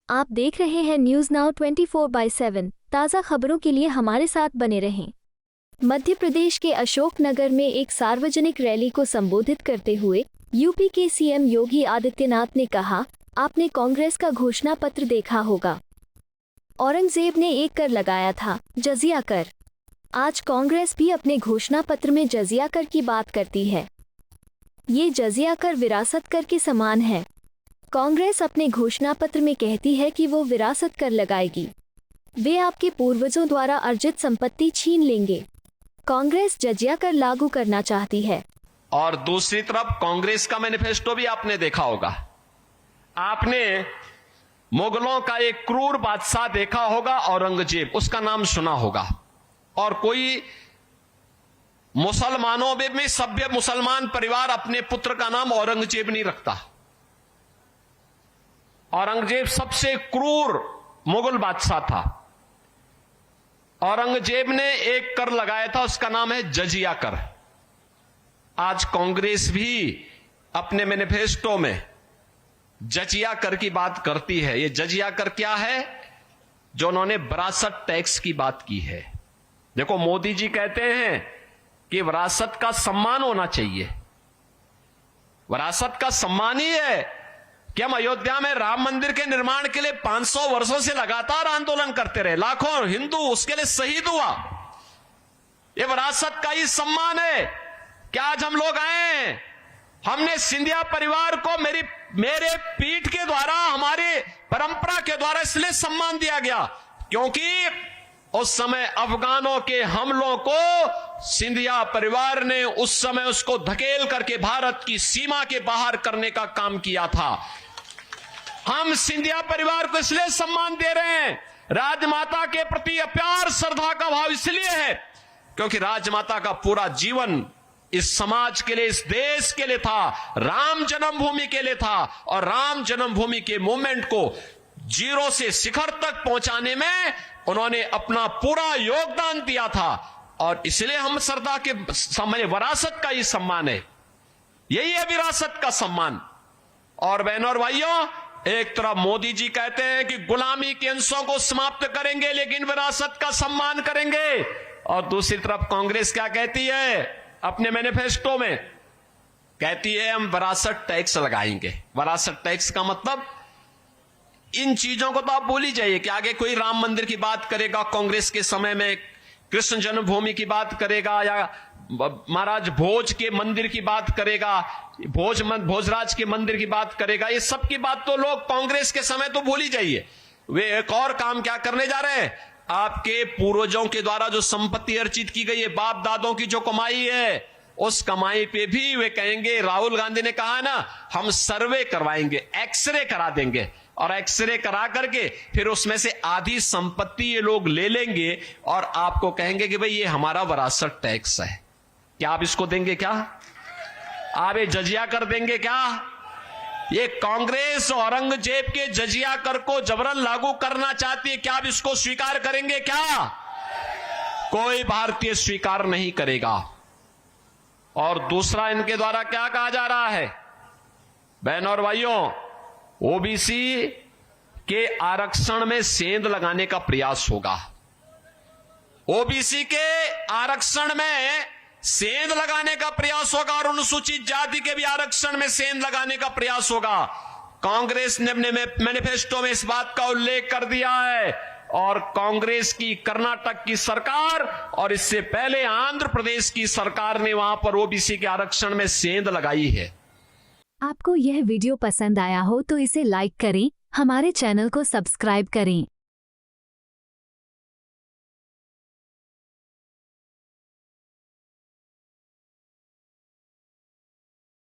आप देख रहे हैं न्यूज नाउ 24/7। ताज़ा खबरों के लिए हमारे साथ बने रहें। मध्य प्रदेश के अशोकनगर में एक सार्वजनिक रैली को संबोधित करते हुए यूपी के सीएम योगी आदित्यनाथ ने कहा, आपने कांग्रेस का घोषणा पत्र देखा होगा। औरंगजेब ने एक कर लगाया था, जजिया कर। आज कांग्रेस भी अपने घोषणा पत्र में जजिया कर की बात करती है। ये जजिया कर विरासत कर के समान है। कांग्रेस अपने घोषणा पत्र में कहती है कि वो विरासत कर लगाएगी। वे आपके पूर्वजों द्वारा अर्जित संपत्ति छीन लेंगे। कांग्रेस जजिया कर लागू करना चाहती है। और दूसरी तरफ कांग्रेस का मैनिफेस्टो भी आपने देखा होगा। आपने मुगलों का एक क्रूर बादशाह देखा होगा, औरंगजेब, उसका नाम सुना होगा। और कोई मुसलमानों में भी सभ्य मुसलमान परिवार अपने पुत्र का नाम औरंगजेब नहीं रखता। औरंगजेब सबसे क्रूर मुगल बादशाह था। औरंगजेब ने एक कर लगाया था, उसका नाम है जजिया कर। आज कांग्रेस भी अपने मैनिफेस्टो में जजिया कर की बात करती है। ये जजिया कर क्या है? जो उन्होंने विरासत टैक्स की बात की है। देखो, मोदी जी कहते हैं कि विरासत का सम्मान होना चाहिए। विरासत का सम्मान ही है कि हम अयोध्या में राम मंदिर के निर्माण के लिए 500 वर्षों से लगातार आंदोलन करते रहे। लाखों हिंदू उसके लिए शहीद हुआ। ये विरासत का ही सम्मान है कि आज हम लोग आए, हमने सिंधिया परिवार को मेरे पीठ के द्वारा, हमारे परंपरा के द्वारा इसलिए सम्मान दिया गया क्योंकि उस समय अफगानों के हमलों को सिंधिया परिवार ने उस समय उसको धकेल करके भारत की सीमा के बाहर करने का काम किया था। हम सिंधिया परिवार को इसलिए सम्मान दे रहे हैं, राजमाता के प्रति अपार श्रद्धा का भाव इसलिए है क्योंकि राजमाता का पूरा जीवन इस समाज के लिए, इस देश के लिए था, राम जन्मभूमि के लिए था। और राम जन्मभूमि के मूवमेंट को जीरो से शिखर तक पहुंचाने में उन्होंने अपना पूरा योगदान दिया था। और इसलिए हम श्रद्धा के सम्मान, विरासत का ही सम्मान है। यही है विरासत का सम्मान। और बहनों और भाइयों, एक तरफ मोदी जी कहते हैं कि गुलामी के अंशों को समाप्त करेंगे लेकिन विरासत का सम्मान करेंगे, और दूसरी तरफ कांग्रेस क्या कहती है अपने मैनिफेस्टो में? कहती है हम विरासत टैक्स लगाएंगे। विरासत टैक्स का मतलब, इन चीजों को तो आप भूल ही जाइए कि आगे कोई राम मंदिर की बात करेगा, कांग्रेस के समय में कृष्ण जन्मभूमि की बात करेगा, या महाराज भोज के मंदिर की बात करेगा, भोजराज के मंदिर की बात करेगा। ये सब की बात तो लोग कांग्रेस के समय तो भूल ही जाइए। वे एक और काम क्या करने जा रहे हैं? आपके पूर्वजों के द्वारा जो संपत्ति अर्जित की गई है, बाप दादों की जो कमाई है, उस कमाई पे भी वे कहेंगे, राहुल गांधी ने कहा ना, हम सर्वे करवाएंगे, एक्सरे करा देंगे, और एक्सरे करा करके फिर उसमें से आधी संपत्ति ये लोग ले लेंगे और आपको कहेंगे कि भाई ये हमारा विरासत टैक्स है। क्या आप इसको देंगे? क्या आप ये जजिया कर देंगे? क्या ये कांग्रेस औरंगजेब के जजिया कर को जबरन लागू करना चाहती है? क्या आप इसको स्वीकार करेंगे? क्या कोई भारतीय स्वीकार नहीं करेगा। और दूसरा, इनके द्वारा क्या कहा जा रहा है? बहनों और भाइयों, ओबीसी के आरक्षण में सेंध लगाने का प्रयास होगा। ओबीसी के आरक्षण में सेंध लगाने का प्रयास होगा और अनुसूचित जाति के भी आरक्षण में सेंध लगाने का प्रयास होगा। कांग्रेस ने अपने मैनिफेस्टो में इस बात का उल्लेख कर दिया है। और कांग्रेस की कर्नाटक की सरकार और इससे पहले आंध्र प्रदेश की सरकार ने वहां पर ओबीसी के आरक्षण में सेंध लगाई है। आपको यह वीडियो पसंद आया हो तो इसे लाइक करें, हमारे चैनल को सब्सक्राइब करें।